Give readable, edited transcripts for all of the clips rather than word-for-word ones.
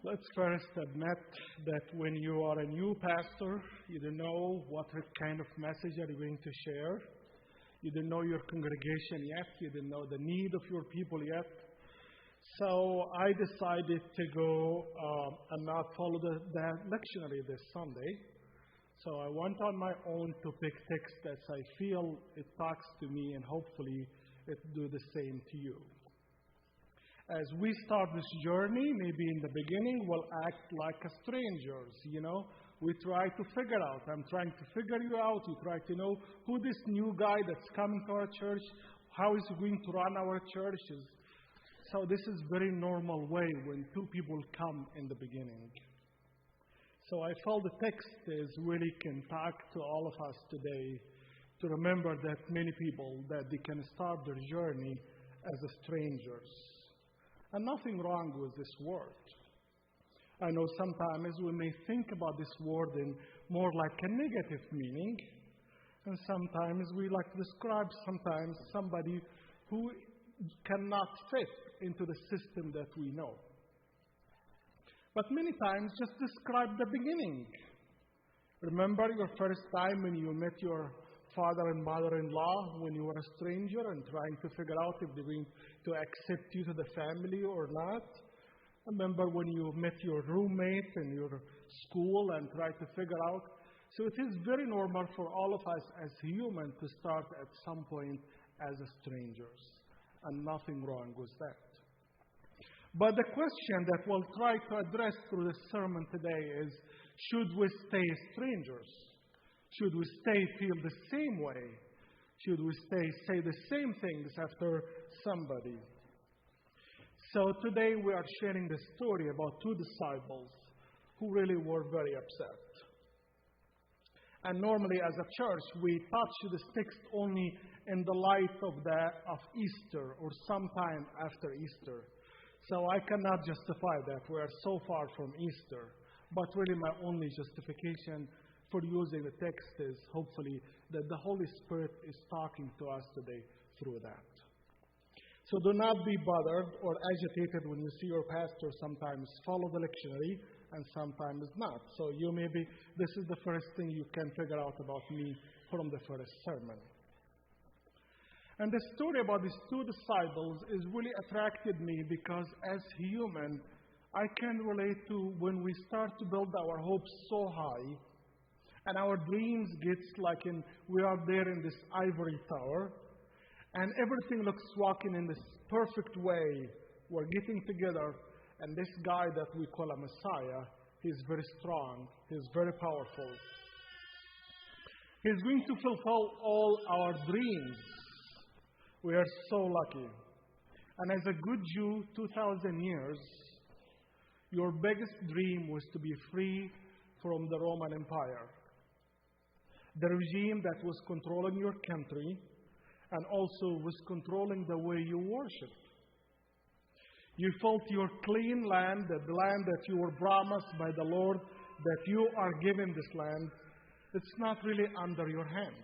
Let's first admit that when you are a new pastor, you don't know what kind of message are you going to share. You don't know your congregation yet. You don't know the need of your people yet. So I decided to go and not follow the lectionary this Sunday. So I went on my own to pick text that I feel it talks to me, and hopefully it do the same to you. As we start this journey, maybe in the beginning we'll act like strangers, We try to figure out. I'm trying to figure you out. You try to know who this new guy that's coming to our church, how is he going to run our churches. So this is very normal way when two people come in the beginning. So I felt the text is really can talk to all of us today to remember that many people, that they can start their journey as strangers. And nothing wrong with this word. I know sometimes we may think about this word in more like a negative meaning. And sometimes we like to describe somebody who cannot fit into the system that we know. But many times just describe the beginning. Remember your first time when you met your father and mother-in-law when you were a stranger and trying to figure out if they're going to accept you to the family or not. Remember when you met your roommate in your school and tried to figure out. So it is very normal for all of us as humans to start at some point as strangers. And nothing wrong with that. But the question that we'll try to address through this sermon today is, should we stay strangers? Should we feel the same way? Should we say the same things after somebody? So today we are sharing the story about two disciples who really were very upset. And normally as a church, we touch this text only in the light of Easter or sometime after Easter. So I cannot justify that. We are so far from Easter. But really my only justification for using the text is hopefully that the Holy Spirit is talking to us today through that. So do not be bothered or agitated when you see your pastor sometimes follow the lectionary and sometimes not. So this is the first thing you can figure out about me from the first sermon. And the story about these two disciples is really attracted me because as human, I can relate to when we start to build our hopes so high and our dreams gets we are there in this ivory tower and everything looks walking in this perfect way. We're getting together and this guy that we call a Messiah, he's very strong, he's very powerful. He's going to fulfill all our dreams. We are so lucky. And as a good Jew, 2,000 years, your biggest dream was to be free from the Roman Empire. The regime that was controlling your country and also was controlling the way you worship. You felt your clean land, the land that you were promised by the Lord, that you are given this land, it's not really under your hand.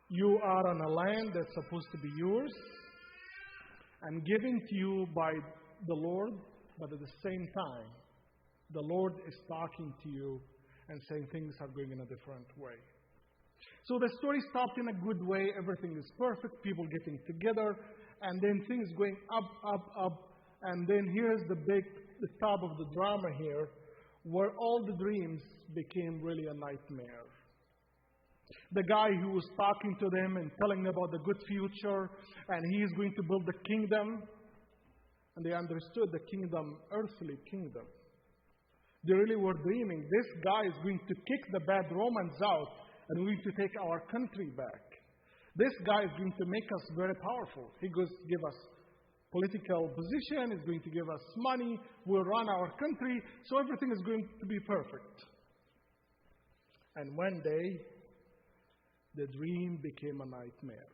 You are on a land that's supposed to be yours and given to you by the Lord, but at the same time, the Lord is talking to you and saying things are going in a different way. So the story starts in a good way. Everything is perfect. People getting together. And then things going up. And then here's the top of the drama here, where all the dreams became really a nightmare. The guy who was talking to them and telling them about the good future, and he is going to build the kingdom. And they understood the kingdom, earthly kingdom. They really were dreaming. This guy is going to kick the bad Romans out and we're going to take our country back. This guy is going to make us very powerful. He goes to give us political position. He's going to give us money. We'll run our country. So everything is going to be perfect. And one day, the dream became a nightmare.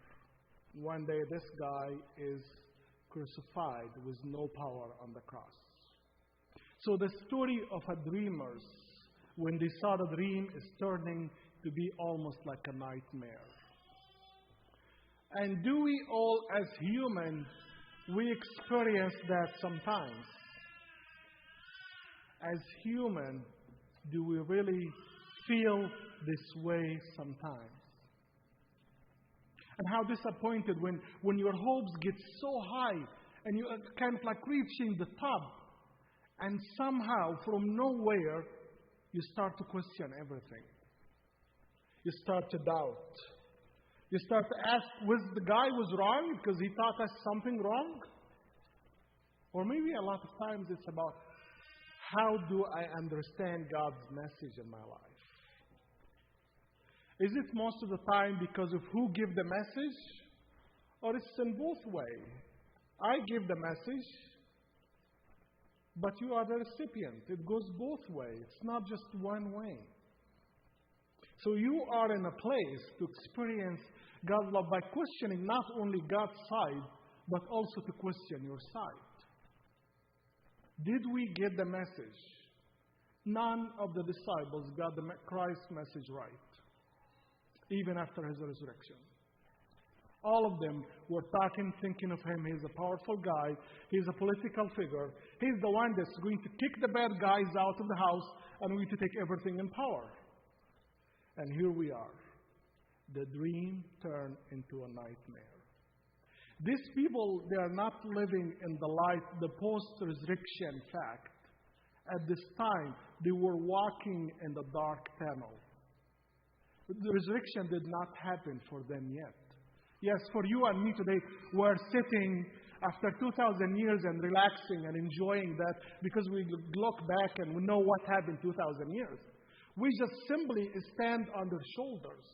One day, this guy is crucified with no power on the cross. So the story of a dreamers, when they saw the dream, is turning to be almost like a nightmare. And do we all, as humans, we experience that sometimes? As human, do we really feel this way sometimes? And how disappointed when your hopes get so high and you are kind of like reaching the top, and somehow from nowhere you start to question everything. You start to doubt. You start to ask, was the guy was wrong because he taught us something wrong? Or maybe a lot of times it's about, how do I understand God's message in my life? Is it most of the time because of who give the message? Or it's in both ways? I give the message, but you are the recipient. It goes both ways. It's not just one way. So you are in a place to experience God's love by questioning not only God's side, but also to question your side. Did we get the message? None of the disciples got the Christ message right, even after his resurrection. All of them were talking, thinking of him. He's a powerful guy. He's a political figure. He's the one that's going to kick the bad guys out of the house and going to take everything in power. And here we are. The dream turned into a nightmare. These people, they are not living in the light, the post-resurrection fact. At this time, they were walking in the dark tunnel. The resurrection did not happen for them yet. Yes, for you and me today, we're sitting after 2,000 years and relaxing and enjoying that because we look back and we know what happened 2,000 years. We just simply stand on their shoulders.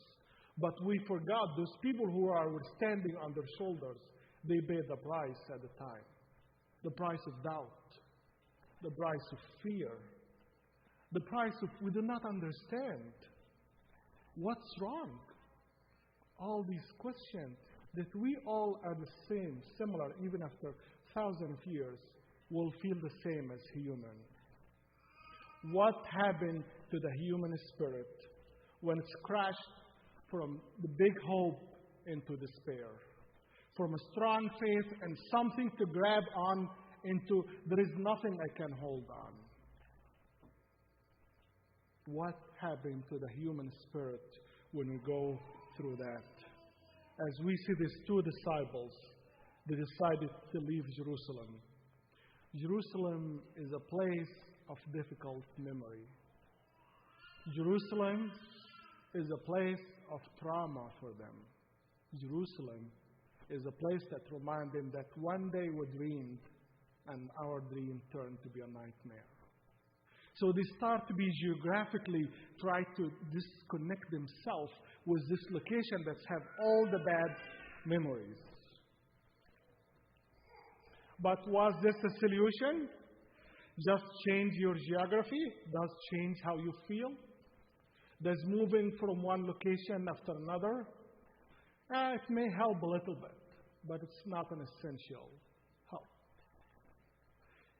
But we forgot those people who are standing on their shoulders, they paid the price at the time. The price of doubt. The price of fear. The price of we do not understand. What's wrong? All these questions that we all are the same, similar, even after thousands of years, will feel the same as human. What happened to the human spirit when it's crashed from the big hope into despair? From a strong faith and something to grab on into there is nothing I can hold on. What happened to the human spirit when we go through that? As we see these two disciples, they decided to leave Jerusalem. Jerusalem is a place of difficult memory. Jerusalem is a place of trauma for them. Jerusalem is a place that reminds them that one day we dreamed and our dream turned to be a nightmare. So they start to be geographically try to disconnect themselves with this location that have all the bad memories. But was this a solution? Just change your geography? Does change how you feel? Does moving from one location after another? It may help a little bit, but it's not an essential help.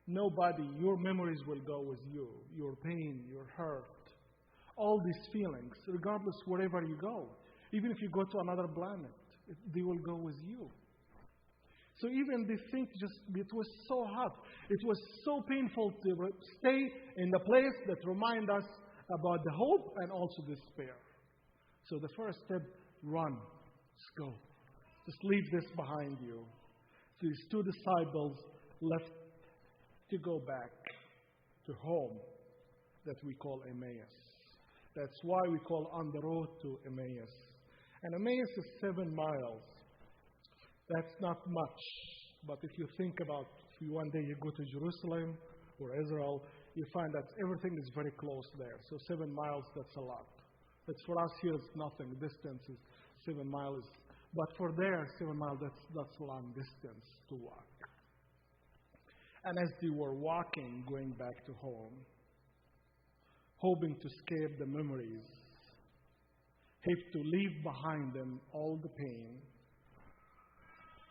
Nobody, your memories will go with you. Your pain, your hurt, all these feelings, regardless wherever you go. Even if you go to another planet, they will go with you. So even they think it was so hot, it was so painful to stay in the place that remind us about the hope and also despair. So the first step, run. Just go. Just leave this behind you. So these two disciples left to go back to home that we call Emmaus. That's why we call on the road to Emmaus. And Emmaus is 7 miles. That's not much. But if you think about, if one day you go to Jerusalem or Israel, you find that everything is very close there. So 7 miles, that's a lot. But for us here, it's nothing. Distance is 7 miles. But for there, 7 miles, that's a long distance to walk. And as they were walking, going back to home, hoping to escape the memories, have to leave behind them all the pain,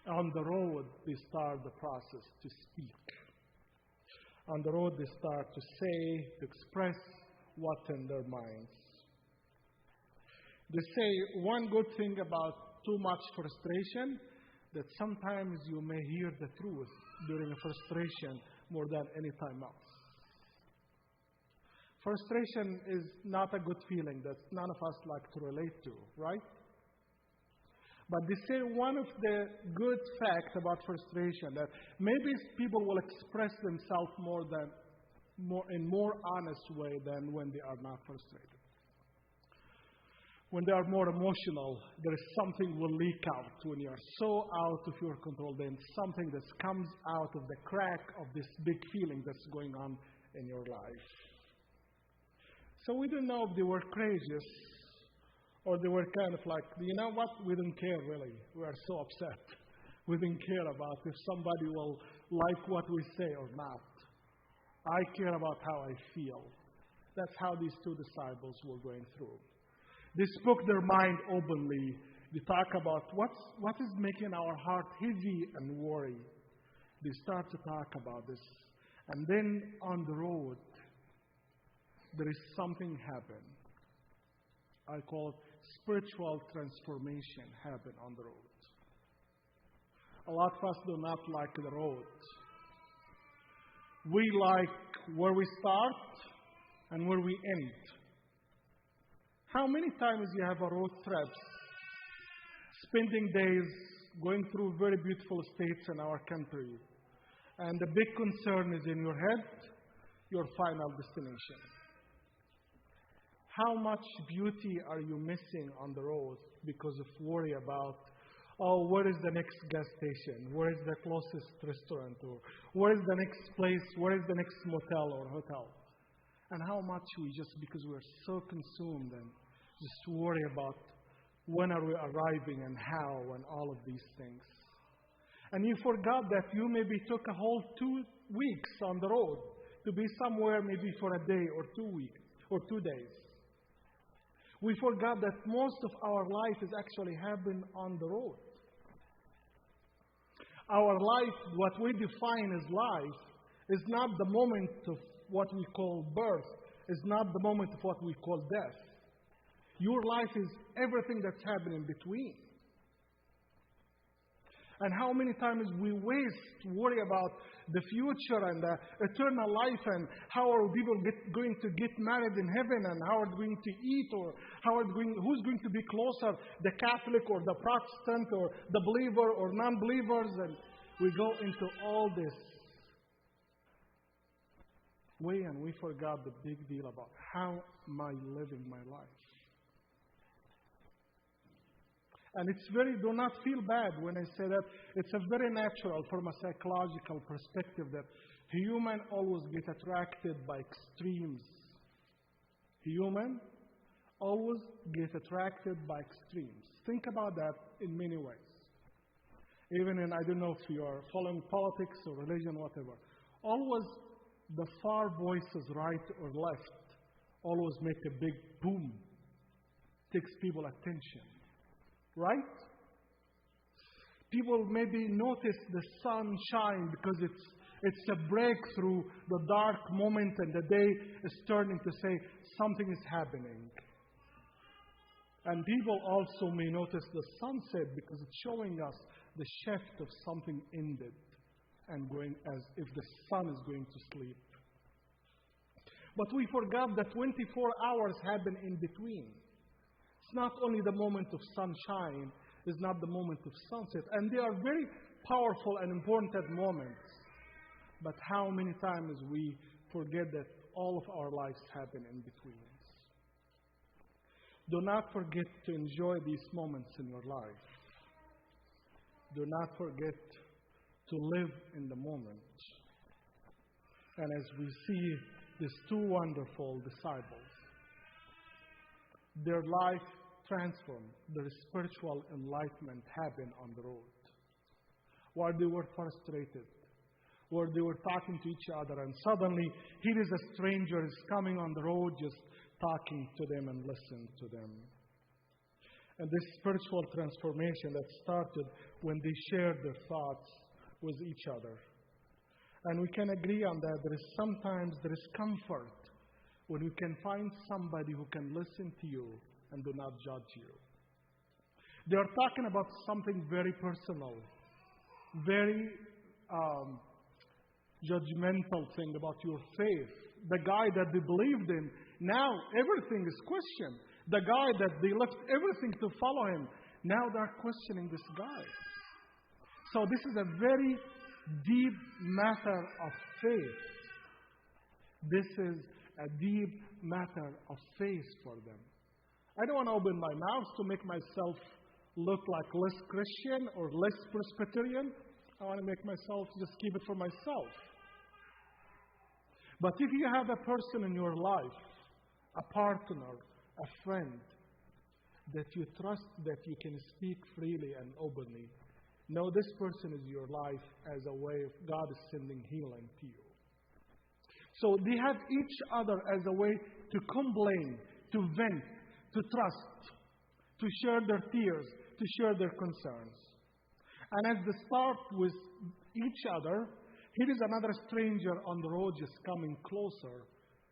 on the road, they start the process to speak. On the road, they start to say, to express what's in their minds. They say one good thing about too much frustration, that sometimes you may hear the truth during a frustration more than any time else. Frustration is not a good feeling that none of us like to relate to, right? But they say one of the good facts about frustration that maybe people will express themselves in more honest way than when they are not frustrated. When they are more emotional, there is something will leak out. When you are so out of your control, then something that comes out of the crack of this big feeling that's going on in your life. So we don't know if they were courageous or they were kind of like, you know what, we don't care really. We are so upset. We don't care about if somebody will like what we say or not. I care about how I feel. That's how these two disciples were going through. They spoke their mind openly. They talk about what is making our heart heavy and worry. They start to talk about this. And then on the road, there is something happen. I call it spiritual transformation happen on the road. A lot of us do not like the road. We like where we start and where we end. How many times you have a road trip, spending days going through very beautiful states in our country, and the big concern is in your head, your final destination. How much beauty are you missing on the road because of worry about, oh, where is the next gas station? Where is the closest restaurant? Or where is the next place? Where is the next motel or hotel? And how much we just, because we're so consumed and just worry about when are we arriving and how and all of these things. And you forgot that you maybe took a whole 2 weeks on the road to be somewhere maybe for a day or 2 weeks or 2 days. We forgot that most of our life is actually happening on the road. Our life, what we define as life, is not the moment of what we call birth, is not the moment of what we call death. Your life is everything that's happening between. And how many times we worry about the future and the eternal life and how are people going to get married in heaven and how are they going to eat or who's going to be closer, the Catholic or the Protestant or the believer or non-believers, and we go into all this way and we forgot the big deal about how am I living my life. And do not feel bad when I say that. It's a very natural from a psychological perspective that human always get attracted by extremes. Human always get attracted by extremes. Think about that in many ways. Even in, I don't know if you are following politics or religion, whatever. Always the far voices, right or left, always make a big boom. Takes people attention. Right? People maybe notice the sunshine because it's a breakthrough, the dark moment, and the day is turning to say something is happening. And people also may notice the sunset because it's showing us the shift of something ended and going as if the sun is going to sleep. But we forgot that 24 hours happen in between. It's not only the moment of sunshine, it's not the moment of sunset. And they are very powerful and important moments. But how many times we forget that all of our lives happen in between. Do not forget to enjoy these moments in your life. Do not forget to live in the moment. And as we see these two wonderful disciples, their life transformed, their spiritual enlightenment happened on the road. While they were frustrated, where they were talking to each other, and suddenly here is a stranger is coming on the road just talking to them and listening to them. And this spiritual transformation that started when they shared their thoughts with each other. And we can agree on that. Sometimes there is comfort when you can find somebody who can listen to you and do not judge you. They are talking about something very personal, very judgmental thing about your faith, the guy that they believed in, now everything is questioned. The guy that they left everything to follow him, now they're questioning this guy. So this is a very deep matter of faith. This is a deep matter of faith for them. I don't want to open my mouth to make myself look like less Christian or less Presbyterian. I want to make myself just keep it for myself. But if you have a person in your life, a partner, a friend, that you trust that you can speak freely and openly, know this person is your life as a way of God is sending healing to you. So they have each other as a way to complain, to vent, to trust, to share their tears, to share their concerns. And as they start with each other, here is another stranger on the road just coming closer,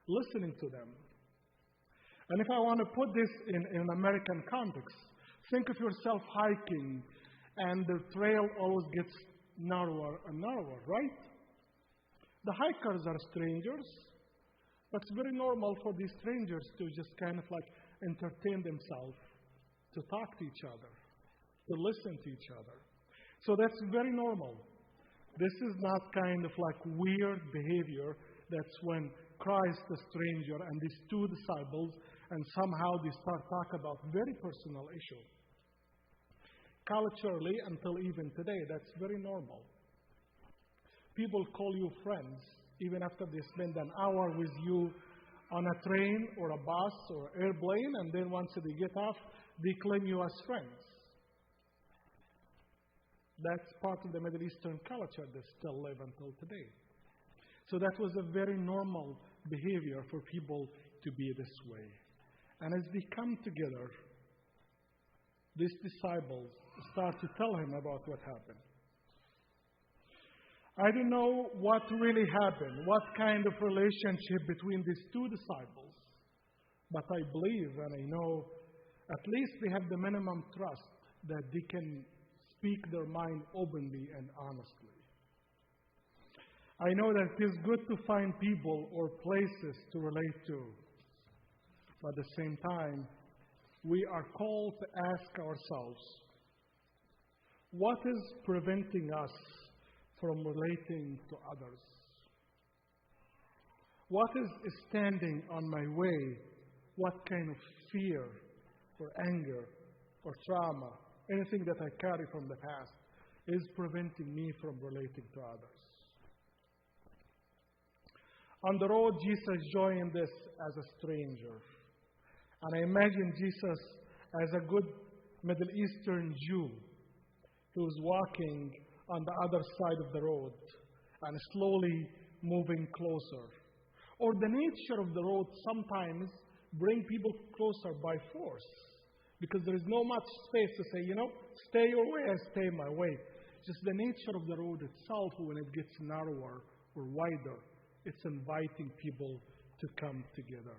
listening to them. And if I want to put this in an American context, think of yourself hiking, and the trail always gets narrower and narrower, right? The hikers are strangers, but it's very normal for these strangers to just kind of like entertain themselves, to talk to each other, to listen to each other. So that's very normal. This is not kind of like weird behavior. That's when Christ, the stranger, and these two disciples, and somehow they start talking about very personal issue. Culturally, until even today, that's very normal. People call you friends even after they spend an hour with you on a train or a bus or airplane, and then once they get off, they claim you as friends. That's part of the Middle Eastern culture that still live until today. So that was a very normal behavior for people to be this way. And as they come together, these disciples start to tell him about what happened. I don't know what really happened, what kind of relationship between these two disciples, but I believe and I know at least they have the minimum trust that they can speak their mind openly and honestly. I know that it is good to find people or places to relate to, but at the same time, we are called to ask ourselves, what is preventing us from relating to others? What is standing on my way? What kind of fear or anger or trauma, anything that I carry from the past, is preventing me from relating to others? On the road, Jesus joined us as a stranger. And I imagine Jesus as a good Middle Eastern Jew who's walking on the other side of the road and slowly moving closer. Or the nature of the road sometimes bring people closer by force because there is no much space to say, stay your way, I stay my way. Just the nature of the road itself, when it gets narrower or wider, it's inviting people to come together.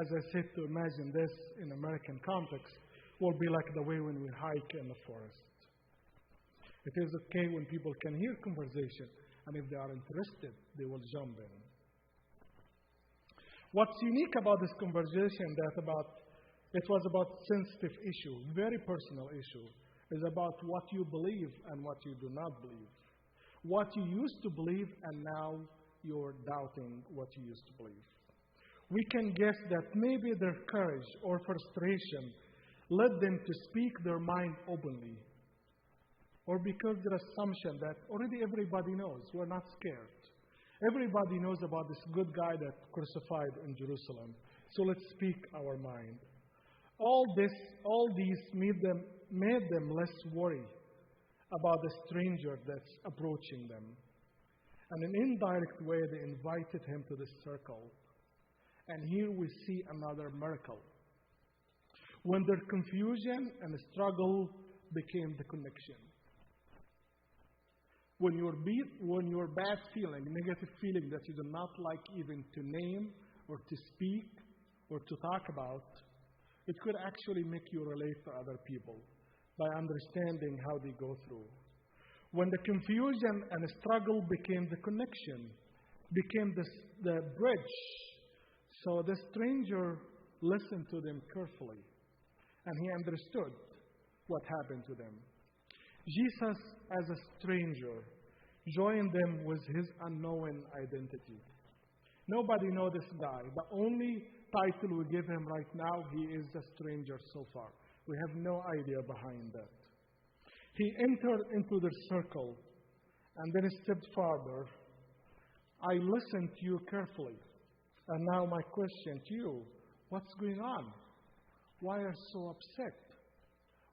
As I said, to imagine this in American context will be like the way when we hike in the forest. It is okay when people can hear conversation, and if they are interested, they will jump in. What's unique about this conversation it was about sensitive issue, very personal issue, is about what you believe and what you do not believe. What you used to believe and now you're doubting what you used to believe. We can guess that maybe their courage or frustration led them to speak their mind openly, or because their assumption that already everybody knows, we're not scared. Everybody knows about this good guy that crucified in Jerusalem, so let's speak our mind. All these made them less worried about the stranger that's approaching them. And in an indirect way, they invited him to this circle. And here we see another miracle. When their confusion and struggle became the connection. When your bad feeling, negative feeling that you do not like even to name or to speak or to talk about, it could actually make you relate to other people by understanding how they go through. When the confusion and struggle became the connection, became the bridge. So the stranger listened to them carefully, and he understood what happened to them. Jesus, as a stranger, joined them with his unknown identity. Nobody knows this guy. The only title we give him right now, he is a stranger so far. We have no idea behind that. He entered into their circle and then stepped farther. I listened to you carefully. And now my question to you, what's going on? Why are you so upset?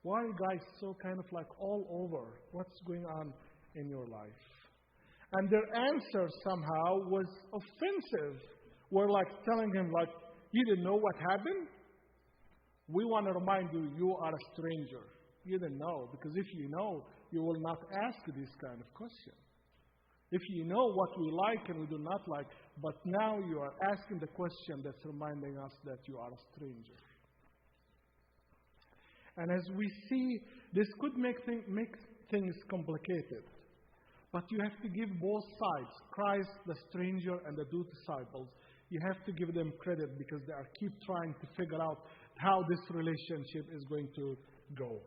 Why are you guys so kind of like all over? What's going on in your life? And their answer somehow was offensive. We're like telling him like, you didn't know what happened? We want to remind you, you are a stranger. You didn't know. Because if you know, you will not ask this kind of question. If you know what we like and we do not like, but now you are asking the question that's reminding us that you are a stranger. And as we see, this could make things complicated. But you have to give both sides, Christ, the stranger, and the two disciples. You have to give them credit because they are keep trying to figure out how this relationship is going to go.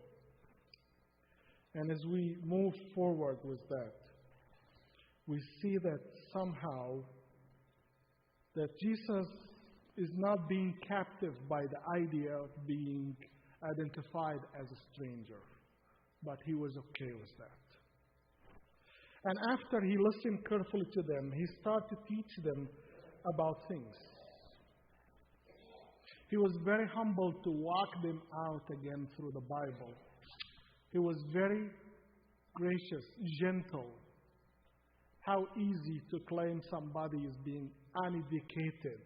And as we move forward with that, we see that somehow that Jesus is not being captive by the idea of being identified as a stranger, but he was okay with that. And after he listened carefully to them, he started to teach them about things. He was very humble to walk them out again through the Bible. He was very gracious, gentle. How easy to claim somebody is being uneducated.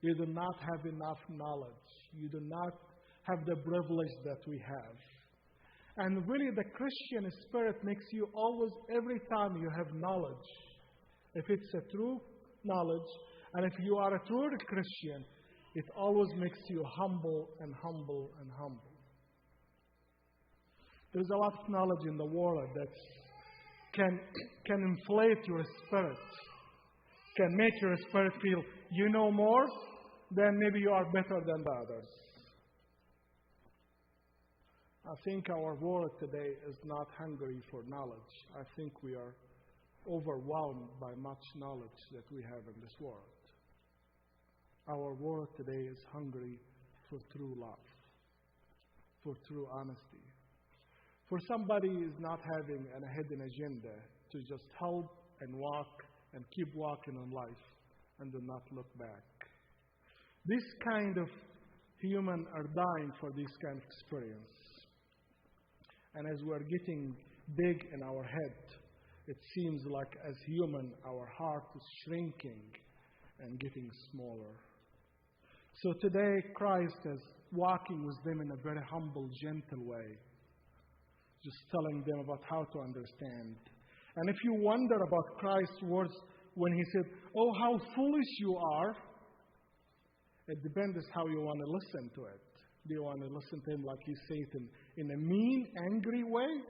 You do not have enough knowledge. You do not have the privilege that we have. And really the Christian spirit makes you always, every time you have knowledge, if it's a true knowledge, and if you are a true Christian, it always makes you humble and humble and humble. There's a lot of knowledge in the world that can inflate your spirit, can make your spirit feel you know more, then maybe you are better than the others. I think our world today is not hungry for knowledge. I think we are overwhelmed by much knowledge that we have in this world. Our world today is hungry for true love, for true honesty. For somebody who is not having a hidden agenda to just help and walk and keep walking in life and do not look back. This kind of human are dying for this kind of experience. And as we're getting big in our head, it seems like as human, our heart is shrinking and getting smaller. So today, Christ is walking with them in a very humble, gentle way, just telling them about how to understand. And if you wonder about Christ's words when he said, "Oh, how foolish you are," it depends how you want to listen to it. Do you want to listen to him like he said it in a mean, angry way?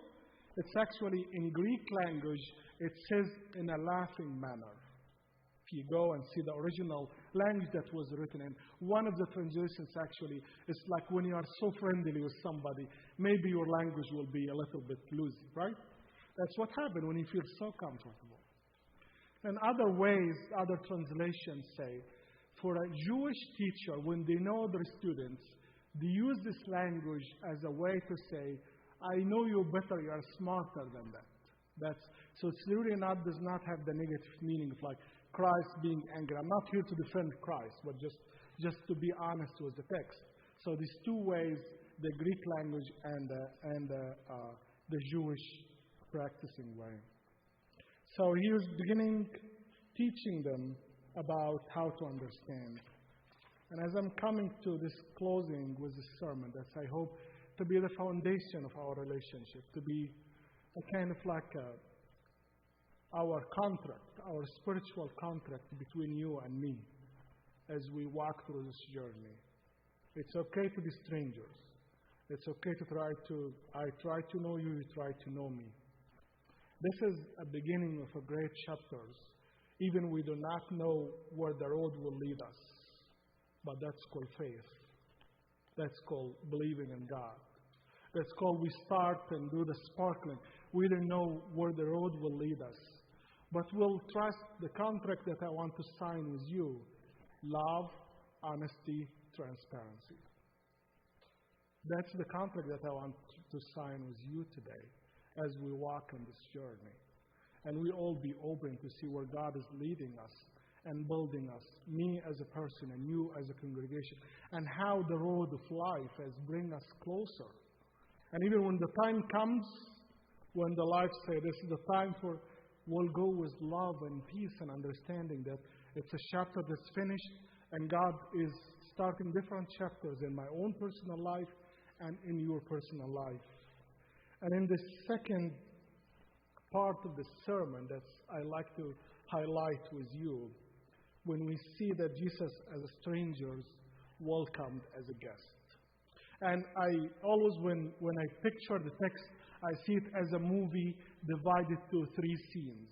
It's actually in Greek language, it says in a laughing manner. If you go and see the original language that was written in, one of the translations actually is like when you are so friendly with somebody, maybe your language will be a little bit loose, right? That's what happens when you feel so comfortable. And other ways, other translations say, for a Jewish teacher, when they know their students, they use this language as a way to say, I know you better, you are smarter than that. So it's really does not have the negative meaning of like Christ being angry. I'm not here to defend Christ, but just to be honest with the text. So these two ways, the Greek language and the Jewish practicing way. So he was beginning teaching them about how to understand. And as I'm coming to this closing with this sermon, that's I hope to be the foundation of our relationship, to be a kind of like our contract, our spiritual contract between you and me as we walk through this journey. It's okay to be strangers. It's okay to I try to know you, you try to know me. This is a beginning of a great chapters. Even we do not know where the road will lead us. But that's called faith. That's called believing in God. That's called we start and do the sparkling. We don't know where the road will lead us. But we'll trust the contract that I want to sign with you. Love, honesty, transparency. That's the contract that I want to sign with you today as we walk on this journey. And we all be open to see where God is leading us and building us, me as a person and you as a congregation, and how the road of life has bring us closer. And even when the time comes, when the life say this is the time for, we'll go with love and peace and understanding that it's a chapter that's finished and God is starting different chapters in my own personal life and in your personal life. And in the second part of the sermon that I like to highlight with you, when we see that Jesus as strangers welcomed as a guest. And I always, when I picture the text, I see it as a movie divided to 3 scenes.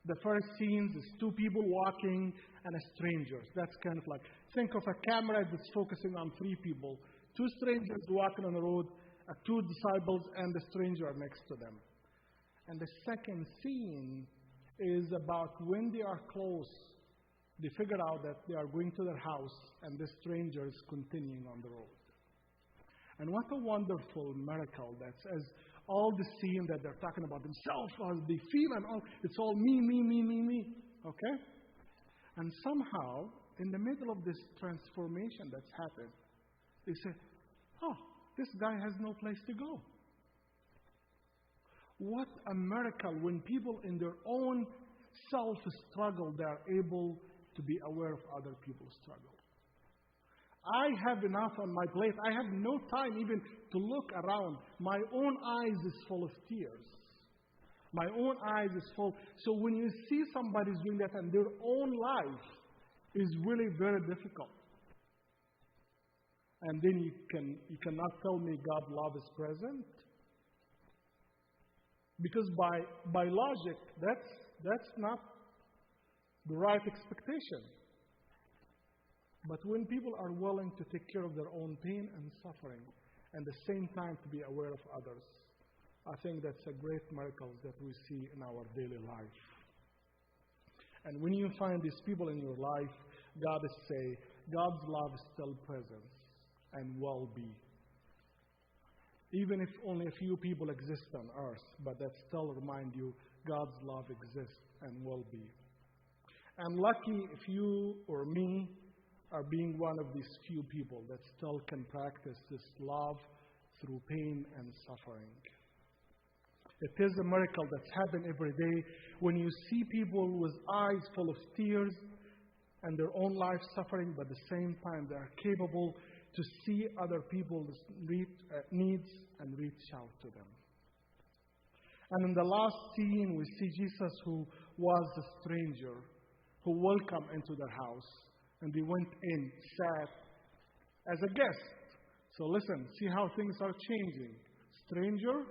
The first scene is 2 people walking and a stranger. That's kind of like, think of a camera that's focusing on 3 people. 2 strangers walking on the road, 2 disciples and the stranger next to them. And the second scene is about when they are close, they figure out that they are going to their house and the stranger is continuing on the road. And what a wonderful miracle that's as all the scene that they're talking about themselves, or they feel and all, it's all me. Okay? And somehow, in the middle of this transformation that's happened, they say, oh, this guy has no place to go. What a miracle when people in their own self-struggle, they are able to be aware of other people's struggle. I have enough on my plate. I have no time even to look around. My own eyes is full of tears. My own eyes is full. So when you see somebody doing that and their own life is really very difficult. And then you cannot tell me God's love is present. Because by logic, that's not the right expectation. But when people are willing to take care of their own pain and suffering, and at the same time to be aware of others, I think that's a great miracle that we see in our daily life. And when you find these people in your life, God is saying, God's love is still present and will be. Even if only a few people exist on earth, but that still remind you God's love exists and will be. I'm lucky if you or me are being one of these few people that still can practice this love through pain and suffering. It is a miracle that's happened every day when you see people with eyes full of tears and their own life suffering, but at the same time they are capable to see other people's needs and reach out to them. And in the last scene, we see Jesus, who was a stranger, who welcomed into their house. And they went in, sat as a guest. So listen, see how things are changing. Stranger,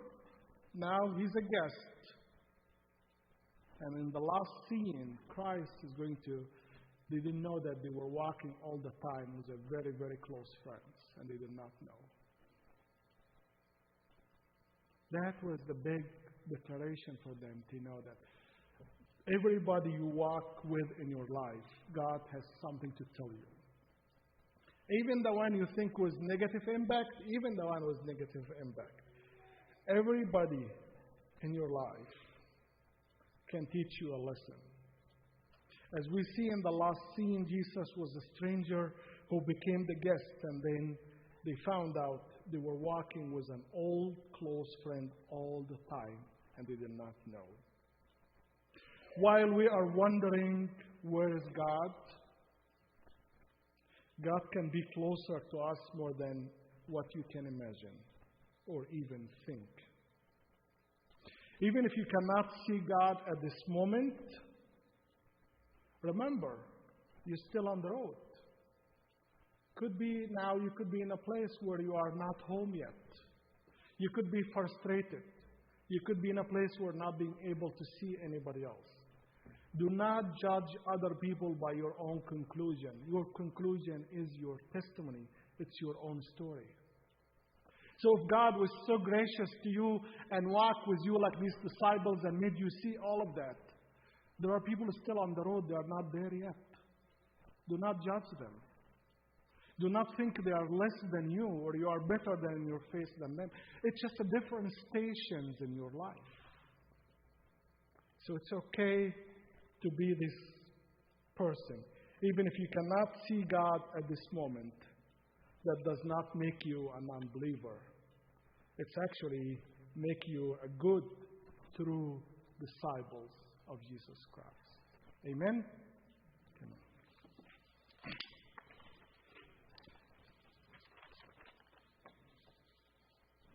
now he's a guest. And in the last scene, Christ is going to, they didn't know that they were walking all the time with a very, very close friends. And they did not know. That was the big declaration for them to know that everybody you walk with in your life, God has something to tell you. Even the one you think was negative impact, even the one with negative impact. Everybody in your life can teach you a lesson. As we see in the last scene, Jesus was a stranger who became the guest, and then they found out they were walking with an old close friend all the time, and they did not know. While we are wondering, where is God? God can be closer to us more than what you can imagine or even think. Even if you cannot see God at this moment, remember, you're still on the road. Could be now you could be in a place where you are not home yet. You could be frustrated. You could be in a place where not being able to see anybody else. Do not judge other people by your own conclusion. Your conclusion is your testimony. It's your own story. So if God was so gracious to you and walked with you like these disciples and made you see all of that, there are people still on the road, they are not there yet. Do not judge them. Do not think they are less than you or you are better than your face than them. It's just a different stations in your life. So it's okay to be this person. Even if you cannot see God at this moment, that does not make you a non-believer. It's actually make you a good, true disciples of Jesus Christ. Amen?